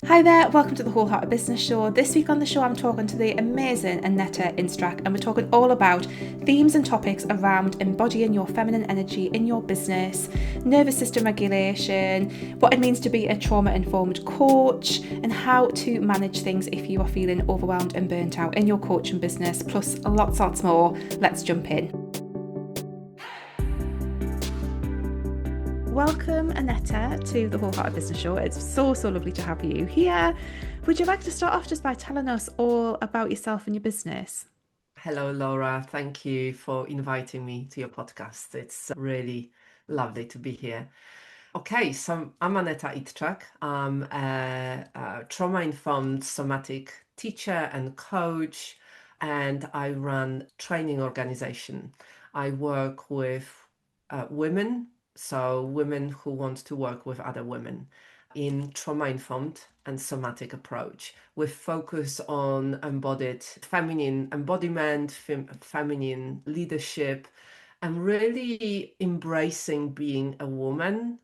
Hi there, welcome to the Wholehearted Business Show. This week on the show, I'm talking to the amazing Aneta Idczak, and we're talking all about themes and topics around embodying your feminine energy in your business, nervous system regulation, what it means to be a trauma-informed coach, and how to manage things if you are feeling overwhelmed and burnt out in your coaching business, plus lots more. Let's jump in. Welcome, Aneta, to the Wholehearted Business Show. It's so lovely to have you here. Would you like to start off just by telling us all about yourself and your business? Hello, Laura. Thank you for inviting me to your podcast. It's really lovely to be here. Okay, so I'm Aneta Idczak. I'm a trauma-informed somatic teacher and coach, and I run training organization. I work with women, so women who want to work with other women in trauma-informed and somatic approach with focus on embodied feminine embodiment, feminine leadership, and really embracing being a woman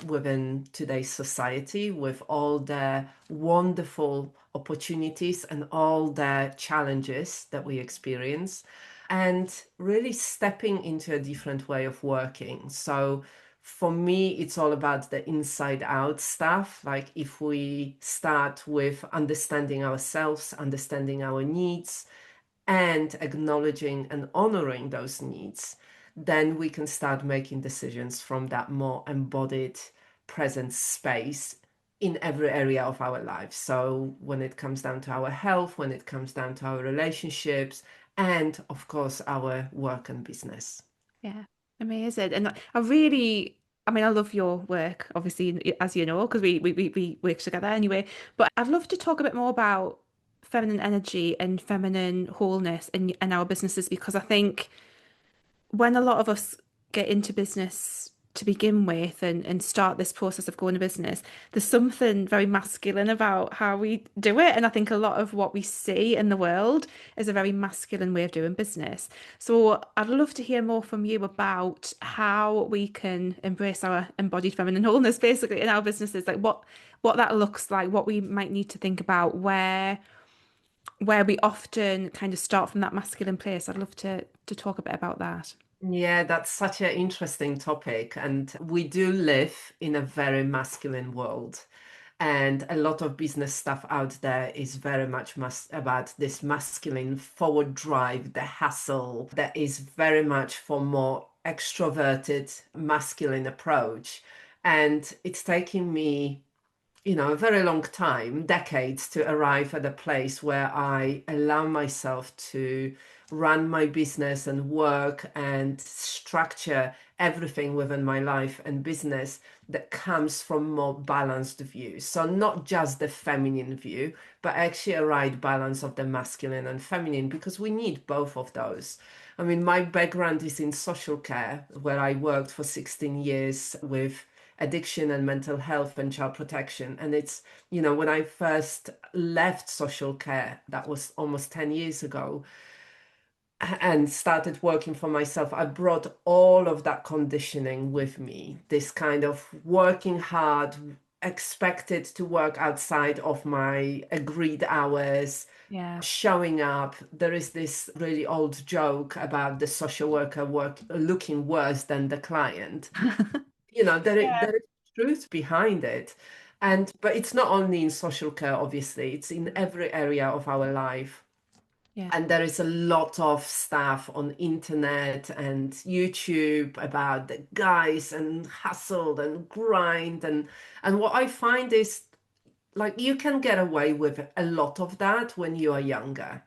within today's society with all the wonderful opportunities and all the challenges that we experience, and really stepping into a different way of working. So for me, it's all about the inside out stuff. Like if we start with understanding ourselves, understanding our needs, and acknowledging and honoring those needs, then we can start making decisions from that more embodied present space in every area of our lives. So when it comes down to our health, when it comes down to our relationships, and of course, our work and business. Yeah, amazing. And I love your work, obviously, as you know, because we work together anyway. But I'd love to talk a bit more about feminine energy and feminine wholeness in our businesses, because I think when a lot of us get into business to begin with and start this process of going to business, there's something very masculine about how we do it. And I think a lot of what we see in the world is a very masculine way of doing business. So I'd love to hear more from you about how we can embrace our embodied feminine wholeness basically in our businesses, like what that looks like, what we might need to think about, where we often kind of start from that masculine place. I'd love to talk a bit about that. Yeah, that's such an interesting topic. And we do live in a very masculine world. And a lot of business stuff out there is very much about this masculine forward drive, the hustle that is very much for more extroverted masculine approach. And it's taking me, a very long time, decades, to arrive at a place where I allow myself to run my business and work and structure everything within my life and business that comes from more balanced view. So not just the feminine view, but actually a right balance of the masculine and feminine, because we need both of those. I mean, my background is in social care, where I worked for 16 years with addiction and mental health and child protection. And it's, when I first left social care, that was almost 10 years ago, and started working for myself, I brought all of that conditioning with me. This kind of working hard, expected to work outside of my agreed hours, Yeah. showing up. There is this really old joke about the social worker looking worse than the client. Yeah. There is truth behind it. But it's not only in social care, obviously, it's in every area of our life. Yeah. And there is a lot of stuff on internet and YouTube about the guys and hustle and grind. And what I find is, like, you can get away with a lot of that when you are younger.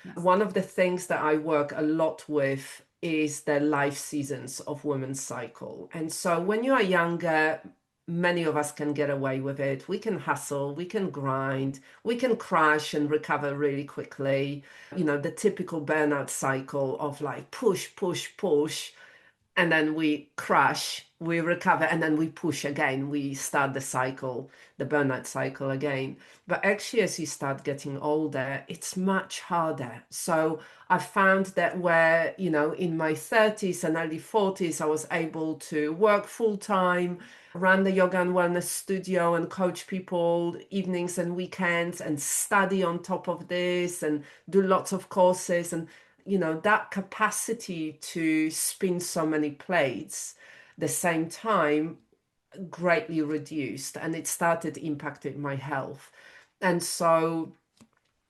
Yes. One of the things that I work a lot with is the life seasons of women's cycle. And so when you are younger, many of us can get away with it. We can hustle, we can grind, we can crash and recover really quickly. The typical burnout cycle of like push, push, push, and then we crash, we recover, and then we push again. We start the cycle, the burnout cycle again. But actually, as you start getting older, it's much harder. So I found that where, in my 30s and early 40s, I was able to work full time, run the yoga and wellness studio and coach people evenings and weekends and study on top of this and do lots of courses. And, that capacity to spin so many plates the same time greatly reduced, and it started impacting my health. And so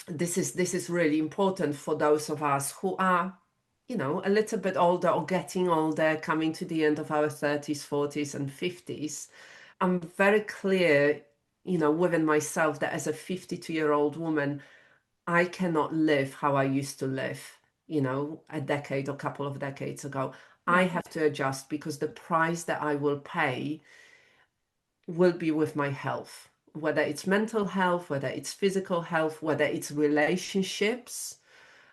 this is really important for those of us who are, a little bit older or getting older, coming to the end of our 30s, 40s, and 50s. I'm very clear, within myself that as a 52-year-old woman, I cannot live how I used to live, a decade or couple of decades ago. I Yeah. have to adjust because the price that I will pay will be with my health, whether it's mental health, whether it's physical health, whether it's relationships.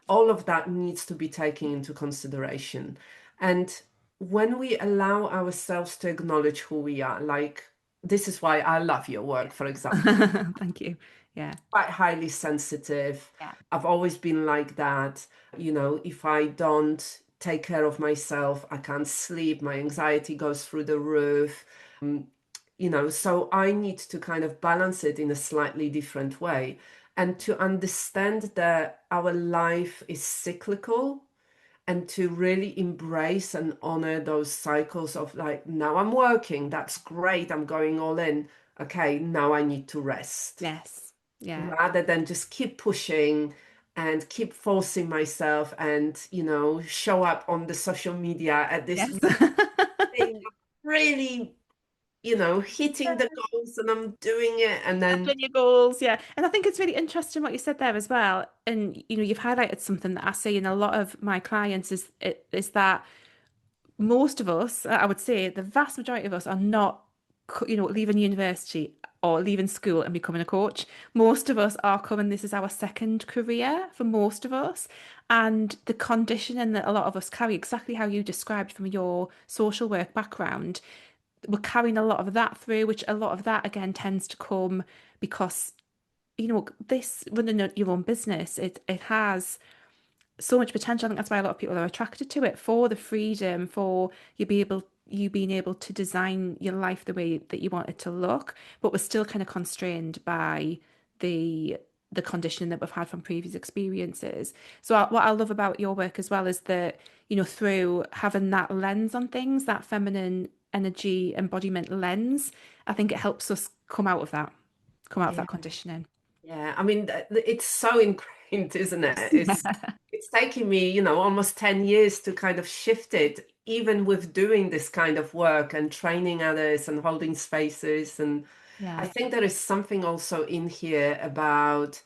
All of that needs to be taken into consideration. And when we allow ourselves to acknowledge who we are, like this is why I love your work, for example, Thank you. Yeah. quite highly sensitive. Yeah. I've always been like that. If I don't take care of myself, I can't sleep, my anxiety goes through the roof. So I need to kind of balance it in a slightly different way and to understand that our life is cyclical and to really embrace and honor those cycles of like, now I'm working, that's great, I'm going all in. Okay, now I need to rest Yes. Yeah. rather than just keep pushing and keep forcing myself and, show up on the social media at this Yes. thing, really hitting the goals and I'm doing it. And then, Setting your goals, yeah. And I think it's really interesting what you said there as well. And you've highlighted something that I see in a lot of my clients is that most of us, I would say the vast majority of us are not, leaving university or leaving school and becoming a coach. Most of us are coming, this is our second career for most of us. And the conditioning that a lot of us carry, exactly how you described from your social work background, we're carrying a lot of that through, which a lot of that again tends to come because, this running your own business, it has so much potential. I think that's why a lot of people are attracted to it, for the freedom, for you being able to design your life the way that you want it to look, but we're still kind of constrained by the the conditioning that we've had from previous experiences. So what I love about your work as well is that, through having that lens on things, that feminine energy embodiment lens, I think it helps us come out of yeah, that conditioning. yeah. I mean, it's so ingrained, isn't it? It's taking me, almost 10 years to kind of shift it, even with doing this kind of work and training others and holding spaces. And I Yeah. think there is something also in here about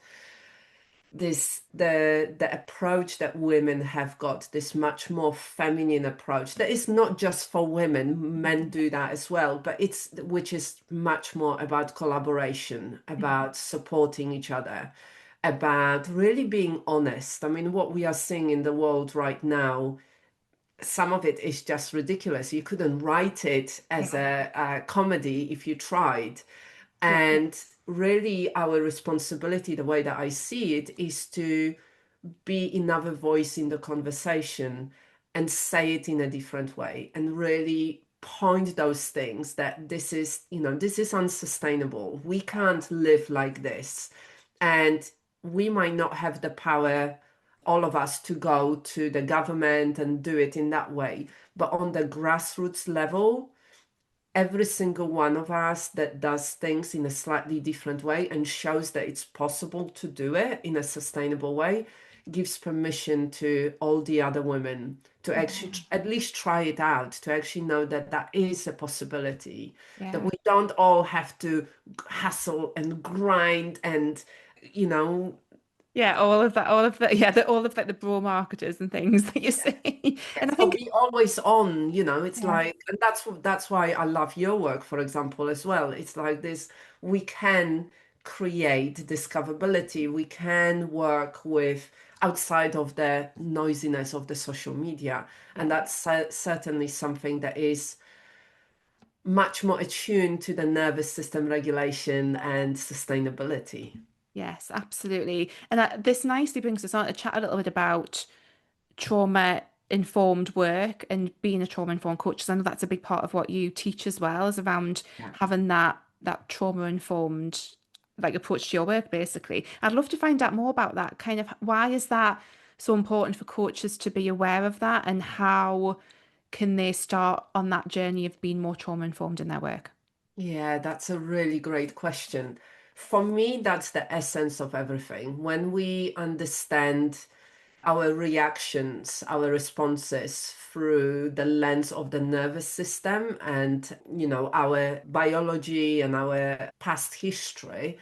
the approach that women have got, this much more feminine approach that is not just for women, men do that as well, but it's which is much more about collaboration, about supporting each other, about really being honest. I mean, what we are seeing in the world right now, some of it is just ridiculous. You couldn't write it as Yeah. a comedy if you tried. Yeah. And really, our responsibility, the way that I see it, is to be another voice in the conversation and say it in a different way and really point those things that this is unsustainable. We can't live like this. And we might not have the power, all of us, to go to the government and do it in that way. But on the grassroots level, every single one of us that does things in a slightly different way and shows that it's possible to do it in a sustainable way gives permission to all the other women to actually Yeah. at least try it out, to actually know that that is a possibility, that Yeah. we don't all have to hustle and grind and, you know, Yeah, all of the, yeah, all of like the bro marketers and things that you see. And I or think, be always on, it's yeah, like, and that's why I love your work, for example, as well. It's like this, we can create discoverability, we can work with outside of the noisiness of the social media. And yeah, that's certainly something that is much more attuned to the nervous system regulation and sustainability. yes, absolutely. And this nicely brings us on to chat a little bit about trauma informed work and being a trauma informed coach. 'Cause I know that's a big part of what you teach as well, is around Yeah. having that trauma informed like approach to your work, basically. I'd love to find out more about that. Kind of why is that so important for coaches to be aware of that, and how can they start on that journey of being more trauma informed in their work? Yeah, that's a really great question. For me, that's the essence of everything. When we understand our reactions, our responses through the lens of the nervous system and, our biology and our past history,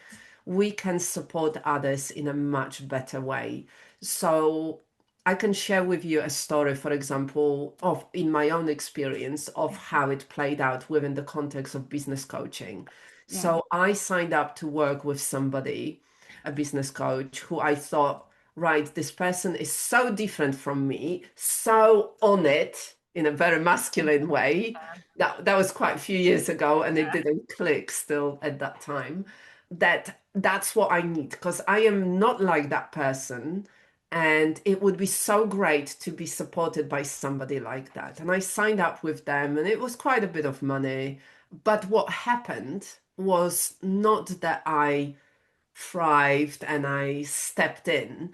we can support others in a much better way. So I can share with you a story, for example, of in my own experience of how it played out within the context of business coaching. Yeah. So I signed up to work with somebody, a business coach, who I thought, right, this person is so different from me, so on it in a very masculine way. That was quite a few years ago, and it didn't click still at that time. That's what I need, because I am not like that person. And it would be so great to be supported by somebody like that. And I signed up with them, and it was quite a bit of money. But what happened was not that I thrived and I stepped in.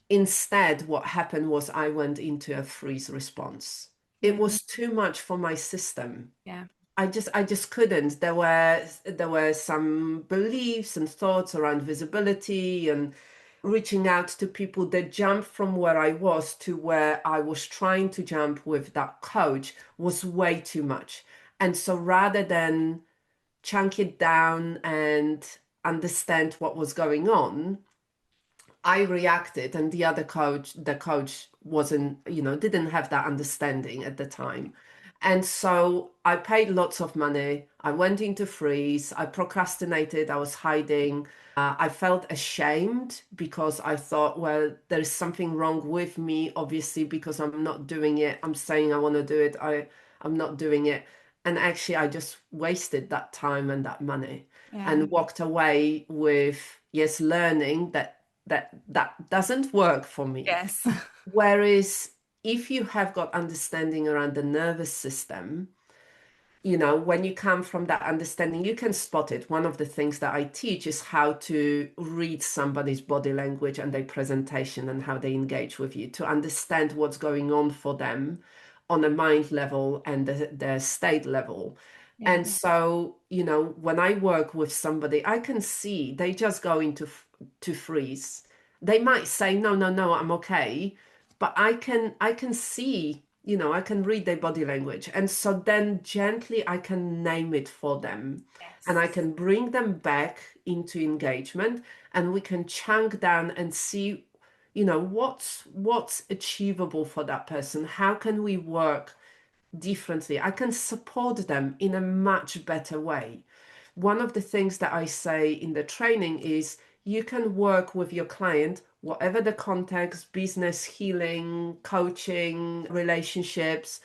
Instead, what happened was I went into a freeze response. It Yeah. was too much for my system. Yeah. I just couldn't. There were some beliefs and thoughts around visibility and reaching out to people that jumped from where I was to where I was trying to jump with that coach was way too much. And so rather than chunk it down and understand what was going on, I reacted, and the coach wasn't, didn't have that understanding at the time. And so I paid lots of money. I went into freeze. I procrastinated. I was hiding. I felt ashamed because I thought, well, there's something wrong with me, obviously, because I'm not doing it. I'm saying I want to do it. I'm not doing it. And actually, I just wasted that time and that money Yeah. and walked away with, yes, learning that doesn't work for me. Yes. Whereas if you have got understanding around the nervous system, when you come from that understanding, you can spot it. One of the things that I teach is how to read somebody's body language and their presentation and how they engage with you to understand what's going on for them on a mind level and the state level. Yeah. And so, when I work with somebody, I can see they just go into to freeze. They might say, no, no, no, I'm okay. But I can see, I can read their body language. And so then gently I can name it for them. And I Yes. can bring them back into engagement, and we can chunk down and see, what's achievable for that person. How can we work differently? I can support them in a much better way. One of the things that I say in the training is you can work with your client, whatever the context, business, healing, coaching, relationships.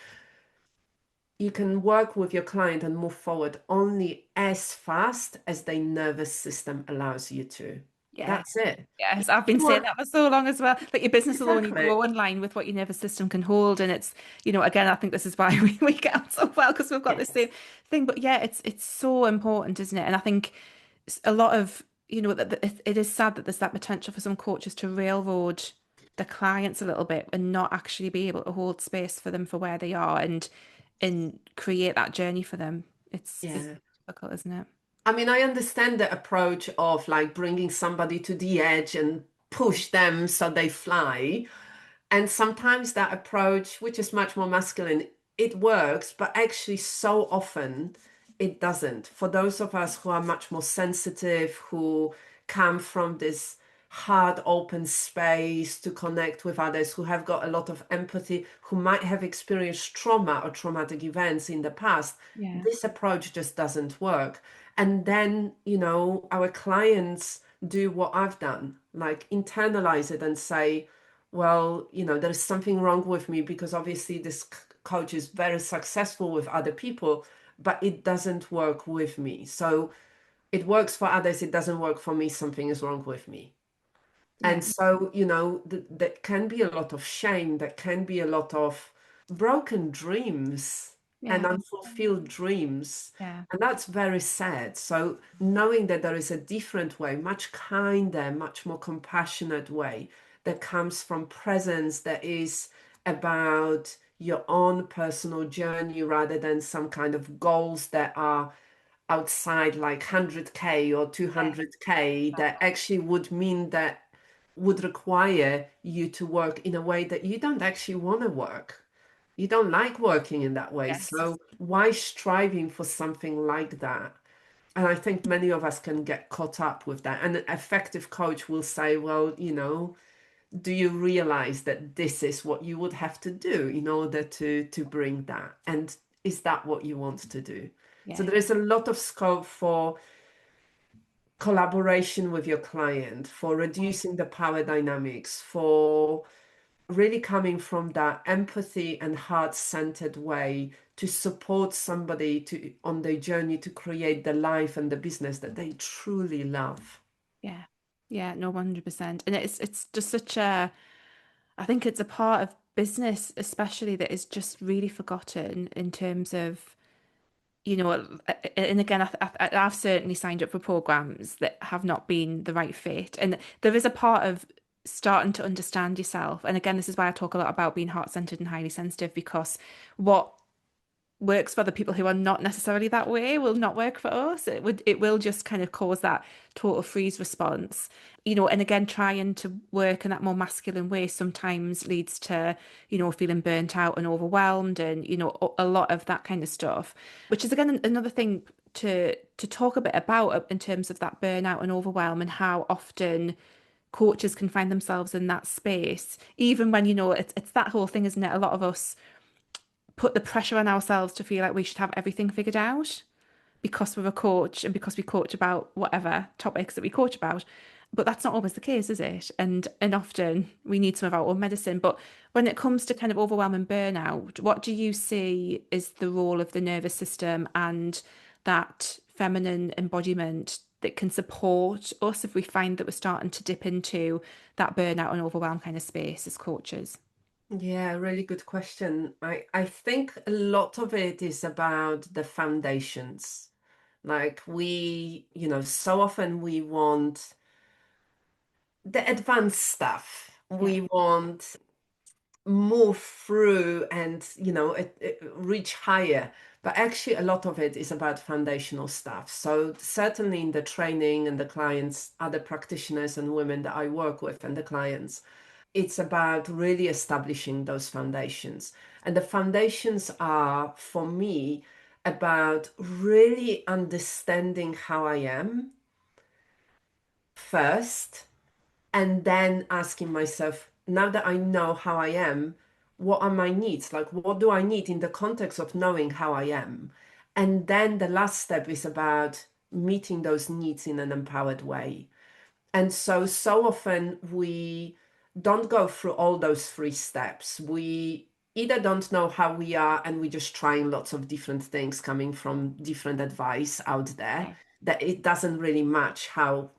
You can work with your client and move forward only as fast as their nervous system allows you to. Yeah. That's it. Yes, I've been You saying want that for so long as well. But your business will only exactly. grow in line with what your nervous system can hold. And it's, again, I think this is why we get on so well, because we've got the same Yes. thing. But yeah, it's so important, isn't it? And I think a lot of, that it is sad that there's that potential for some coaches to railroad the clients a little bit and not actually be able to hold space for them for where they are and create that journey for them. It's Yeah. difficult, isn't it? I mean, I understand the approach of like bringing somebody to the edge and push them so they fly. And sometimes that approach, which is much more masculine, it works, but actually so often it doesn't. For those of us who are much more sensitive, who come from this hard, open space to connect with others, who have got a lot of empathy, who might have experienced trauma or traumatic events in the past, Yeah. this approach just doesn't work. And then, our clients do what I've done, like internalize it and say, well, there's something wrong with me because obviously this coach is very successful with other people, but it doesn't work with me. So it works for others, it doesn't work for me, something is wrong with me. And Yeah. so, there can be a lot of shame, there can be a lot of broken dreams and Yeah. unfulfilled dreams. Yeah. And that's very sad. So, knowing that there is a different way, much kinder, much more compassionate way that comes from presence, that is about your own personal journey rather than some kind of goals that are outside, like 100K or Yeah. 200K, that actually would require you to work in a way that you don't actually want to work. You don't like working in that way. Yes. So why striving for something like that? And I think many of us can get caught up with that. And an effective coach will say, well, do you realize that this is what you would have to do in order to bring that? And is that what you want to do? So Yeah. there is a lot of scope for collaboration with your client, for reducing the power dynamics, for really coming from that empathy and heart-centered way to support somebody to on their journey to create the life and the business that they truly love. Yeah. Yeah. No, 100%. And it's just such a, I think it's a part of business, especially that is just really forgotten in terms of, and again, I've certainly signed up for programs that have not been the right fit. And there is a part of starting to understand yourself. And again, this is why I talk a lot about being heart-centered and highly sensitive, because what works for the people who are not necessarily that way will not work for us. It will just kind of cause that total freeze response. And again, trying to work in that more masculine way sometimes leads to, feeling burnt out and overwhelmed and, a lot of that kind of stuff, which is again another thing to talk a bit about in terms of that burnout and overwhelm and how often coaches can find themselves in that space, even when, it's that whole thing, isn't it? A lot of us put the pressure on ourselves to feel like we should have everything figured out because we're a coach and because we coach about whatever topics that we coach about. But that's not always the case, is it? And often we need some of our own medicine. But when it comes to kind of overwhelm and burnout, what do you see is the role of the nervous system and that feminine embodiment that can support us if we find that we're starting to dip into that burnout and overwhelm kind of space as coaches? Yeah, really good question. I think a lot of it is about the foundations. Like so often we want the advanced stuff. Yeah, We want move through and reach higher. But actually, a lot of it is about foundational stuff. So certainly in the training and the clients, other practitioners and women that I work with and the clients, it's about really establishing those foundations. And the foundations are, for me, about really understanding how I am first, and then asking myself, now that I know how I am, what are my needs? Like, what do I need in the context of knowing how I am? And then the last step is about meeting those needs in an empowered way. And so often we don't go through all those three steps. We either don't know how we are and we're just trying lots of different things coming from different advice out there yeah, that it doesn't really match how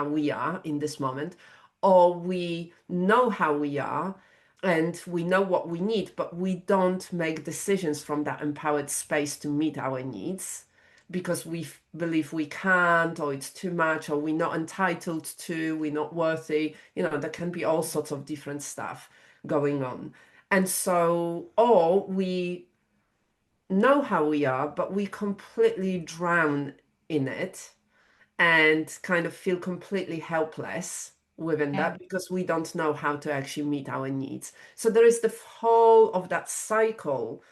we are in this moment, or we know how we are and we know what we need, but we don't make decisions from that empowered space to meet our needs because we believe we can't, or it's too much, or we're not entitled to, we're not worthy. There can be all sorts of different stuff going on. And so, or we know how we are, but we completely drown in it and kind of feel completely helpless within yeah, that because we don't know how to actually meet our needs. So there is the whole of that cycle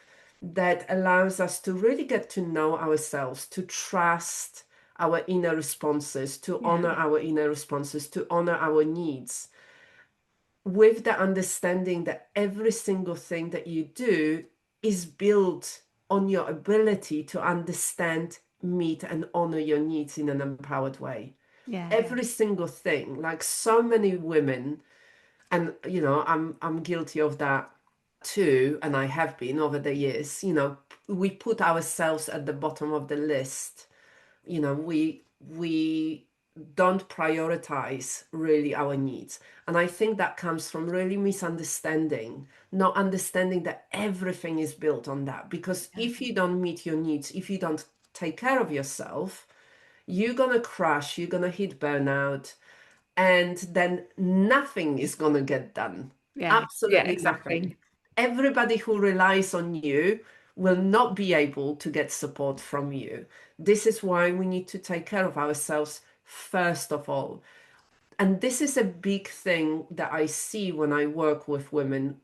that allows us to really get to know ourselves, to trust our inner responses, to yeah, honor our inner responses, to honor our needs, with the understanding that every single thing that you do is built on your ability to understand, meet, and honor your needs in an empowered way. yeah, Every single thing, like so many women, and I'm guilty of that too, and I have been over the years. We put ourselves at the bottom of the list. We don't prioritize really our needs. And I think that comes from really misunderstanding, not understanding that everything is built on that. Because Yeah. if you don't meet your needs, if you don't take care of yourself, you're going to crash, you're going to hit burnout, and then nothing is going to get done. Yeah. Yeah, Absolutely nothing. exactly. Everybody who relies on you will not be able to get support from you. This is why we need to take care of ourselves first of all. And this is a big thing that I see when I work with women.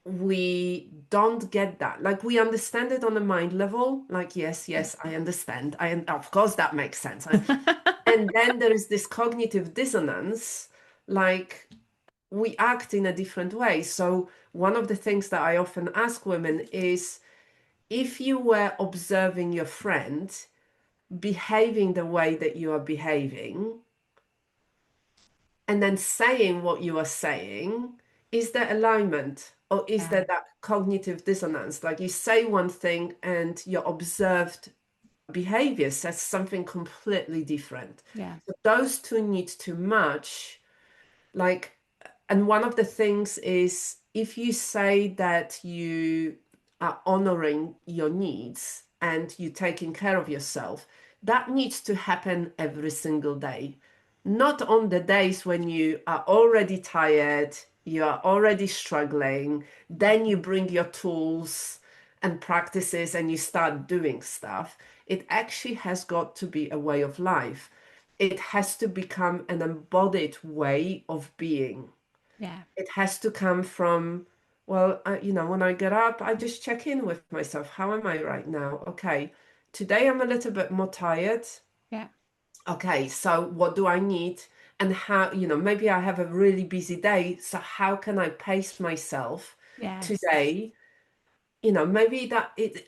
We don't get that. Like, we understand it on a mind level, like, yes, Yeah. yes, I understand. Of course, that makes sense. And then there is this cognitive dissonance, like, we act in a different way. So one of the things that I often ask women is, if you were observing your friend behaving the way that you are behaving, and then saying what you are saying, is there alignment, or is Yeah. there that cognitive dissonance? Like, you say one thing and your observed behavior says something completely different. Yeah. So those two need to match. Like, and one of the things is, if you say that you are honoring your needs and you're taking care of yourself, that needs to happen every single day. Not on the days when you are already tired, you are already struggling, then you bring your tools and practices and you start doing stuff. It actually has got to be a way of life. It has to become an embodied way of being. Yeah. It has to come from, well, when I get up, I just check in with myself. How am I right now? Okay, today I'm a little bit more tired. Yeah. Okay, so what do I need? And how, maybe I have a really busy day. So how can I pace myself Yes. today? Maybe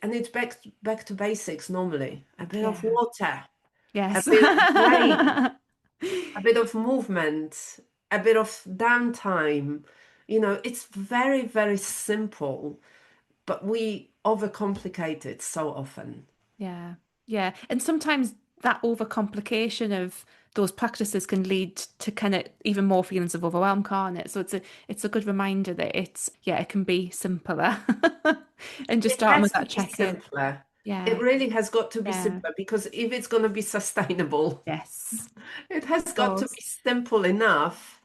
and it's back to basics normally. A bit of Yeah. water, a Yes. bit of break, a bit of movement, a bit of downtime. It's very, very simple, but we overcomplicate it so often. Yeah. Yeah. And sometimes that overcomplication of those practices can lead to kind of even more feelings of overwhelm, can't it? So it's a good reminder that it can be simpler. And just It starting has with to that be check-in. simpler. It Yeah. really has got to be Yeah. simpler, because if it's going to be sustainable, Yes. it has Of got to be course. simple enough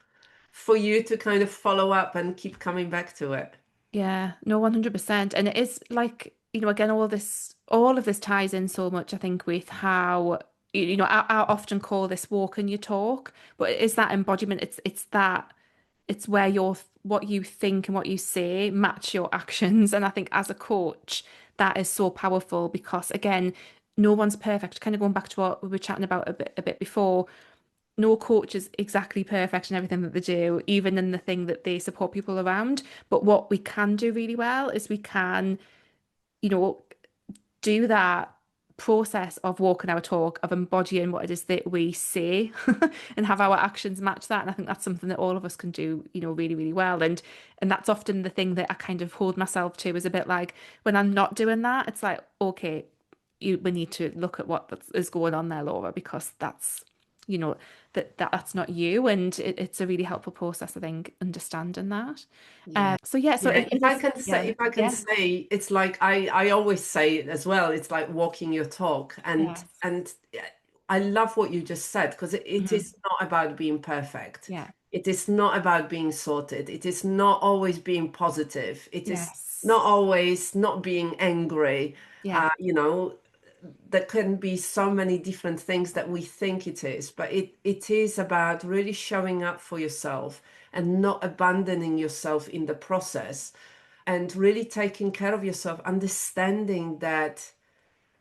for you to kind of follow up and keep coming back to it. Yeah, no, 100%. And it is like, again, all of this ties in so much, I think, with how, I often call this walk and your talk, but it is that embodiment. It's where what you think and what you say match your actions. And I think as a coach, that is so powerful because again, no one's perfect. Kind of going back to what we were chatting about a bit before, no coach is exactly perfect in everything that they do, even in the thing that they support people around. But what we can do really well is we can, you know, do that process of walking our talk, of embodying what it is that we say and have our actions match that. And I think that's something that all of us can do, really, really well. And that's often the thing that I kind of hold myself to is a bit like when I'm not doing that, it's like, okay, we need to look at what is going on there, Laura, because that's you know that's not you, and it's a really helpful process, I think, understanding that. Yeah. So yeah, so Yeah, if this, if I can yeah, say, it's like I always say it as well. It's like walking your talk, and yes, I love what you just said, because it mhm, is not about being perfect. yeah, It is not about being sorted. It is not always being positive. It is not yes, always not being angry. yeah, There can be so many different things that we think it is, but it is about really showing up for yourself and not abandoning yourself in the process, and really taking care of yourself, understanding that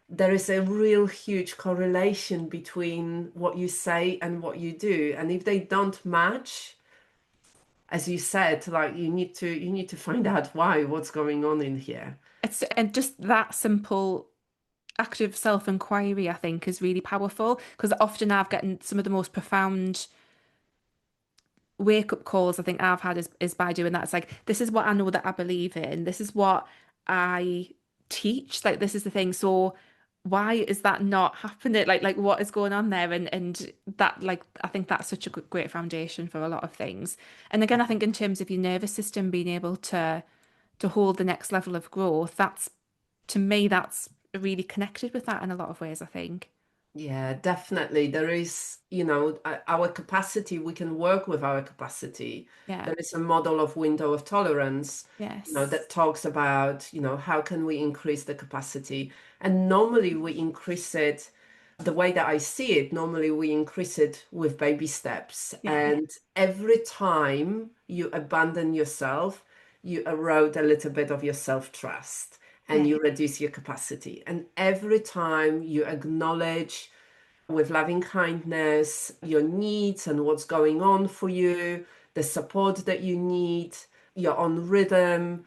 there is a real huge correlation between what you say and what you do. And if they don't match, as you said, like, you need to find out what's going on in here. it's and just that simple active self-inquiry, I think, is really powerful because often I've gotten some of the most profound wake up calls I think I've had is by doing that. It's like, this is what I know that I believe in. This is what I teach. Like, this is the thing. So why is that not happening? Like what is going on there? And that, like, I think that's such a great foundation for a lot of things. And again, I think in terms of your nervous system being able to hold the next level of growth, that's, to me, that's really connected with that in a lot of ways, I think. Yeah, definitely. There is, our capacity, we can work with our capacity. Yeah. There is a model of window of tolerance, Yes. that talks about, how can we increase the capacity? And normally we increase it, the way that I see it, normally we increase it with baby steps. Yeah. And every time you abandon yourself, you erode a little bit of your self-trust and Yeah. you reduce your capacity. And every time you acknowledge with loving kindness your needs and what's going on for you, the support that you need, your own rhythm,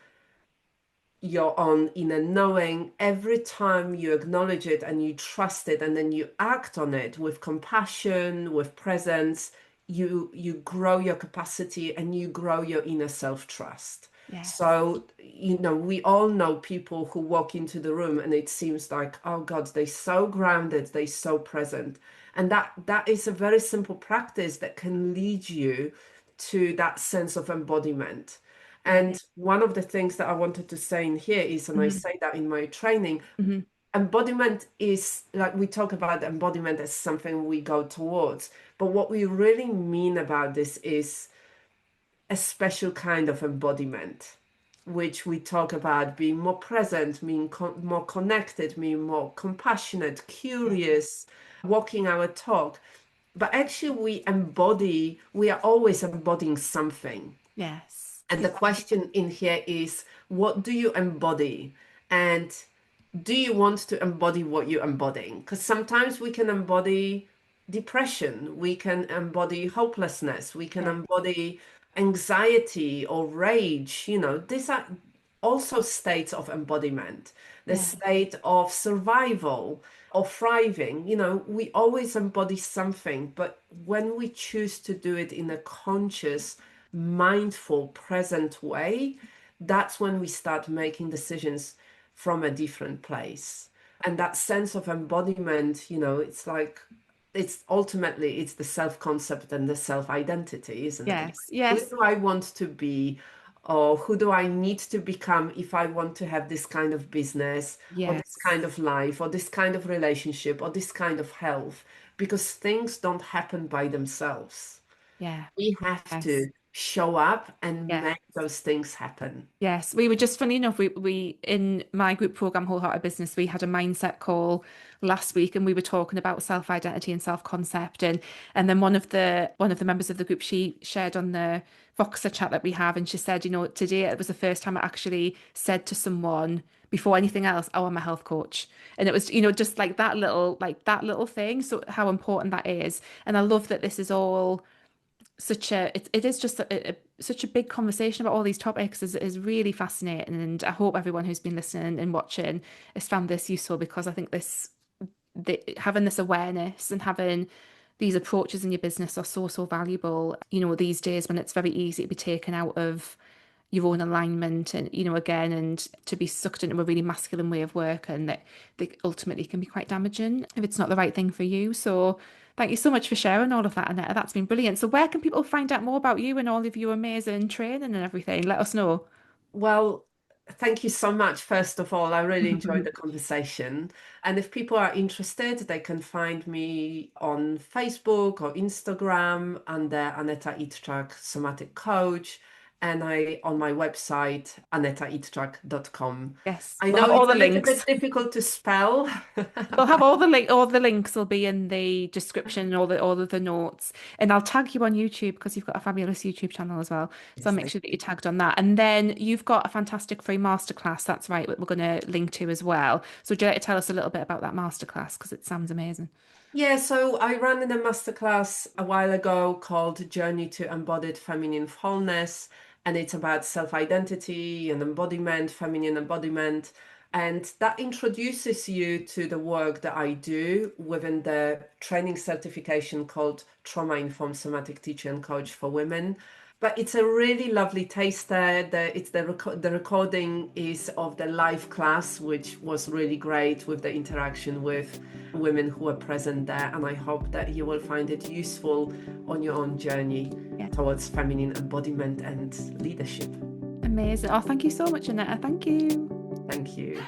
your own inner knowing, every time you acknowledge it and you trust it and then you act on it with compassion, with presence, you grow your capacity and you grow your inner self-trust. Yes. So, we all know people who walk into the room and it seems like, oh God, they're so grounded, they're so present. And that is a very simple practice that can lead you to that sense of embodiment. Yeah. And one of the things that I wanted to say in here is, and I Hmm. say that in my training, Hmm. embodiment is like, we talk about embodiment as something we go towards, but what we really mean about this is a special kind of embodiment, which we talk about being more present, being more connected, being more compassionate, Yeah. curious, walking our talk. But actually, we are always embodying something. Yes. And the question in here is, what do you embody? And do you want to embody what you're embodying? Because sometimes we can embody depression, we can embody hopelessness, we can Yeah. embody anxiety or rage. These are also states of embodiment, the Yeah. state of survival or thriving. We always embody something, but when we choose to do it in a conscious, mindful, present way, that's when we start making decisions from a different place. And that sense of embodiment, it's like, it's the self-concept and the self-identity, isn't it? Like, Yes. who Yes. do I want to be, or who do I need to become if I want to have this kind of business, or this kind Yes. of life, or this kind of relationship, or this kind of health? Because things don't happen by themselves. Yeah. We have Yes. to show up and Yeah. make those things happen. Yes, we were just, funny enough, we in my group program Wholehearted Business, we had a mindset call last week and we were talking about self-identity and self-concept, and then one of the members of the group, she shared on the Voxer chat that we have, and she said, today it was the first time I actually said to someone before anything else, oh, I'm a health coach. And it was, just like that little thing. So how important that is. And I love that this is all it is just such a big conversation about all these topics is really fascinating, and I hope everyone who's been listening and watching has found this useful, because I think having this awareness and having these approaches in your business are so valuable, these days when it's very easy to be taken out of your own alignment, and again, and to be sucked into a really masculine way of work, and that they ultimately can be quite damaging if it's not the right thing for you. So thank you so much for sharing all of that, Aneta. That's been brilliant. So where can people find out more about you and all of your amazing training and everything? Let us know. Well, thank you so much. First of all, I really enjoyed the conversation. And if people are interested, they can find me on Facebook or Instagram under Aneta Idczak, Somatic Coach, and I on my website, anetaidczak.com. Yes, I we'll know have all it's the a little links. bit difficult to spell. We'll have all the links will be in the description, and all of the notes. And I'll tag you on YouTube because you've got a fabulous YouTube channel as well. So I'll Yes, make sure that you're tagged on that. And then you've got a fantastic free masterclass, that's right, that we're going to link to as well. So would you like to tell us a little bit about that masterclass? Because it sounds amazing. yeah, so I ran in a masterclass a while ago called Journey to Embodied Feminine Wholeness, and it's about self-identity and embodiment, feminine embodiment. And that introduces you to the work that I do within the training certification called Trauma Informed Somatic Teacher and Coach for Women. But it's a really lovely taster. The recording is of the live class, which was really great with the interaction with women who were present there. And I hope that you will find it useful on your own journey towards feminine embodiment and leadership. Amazing. Oh, thank you so much, Aneta. Thank you. Thank you.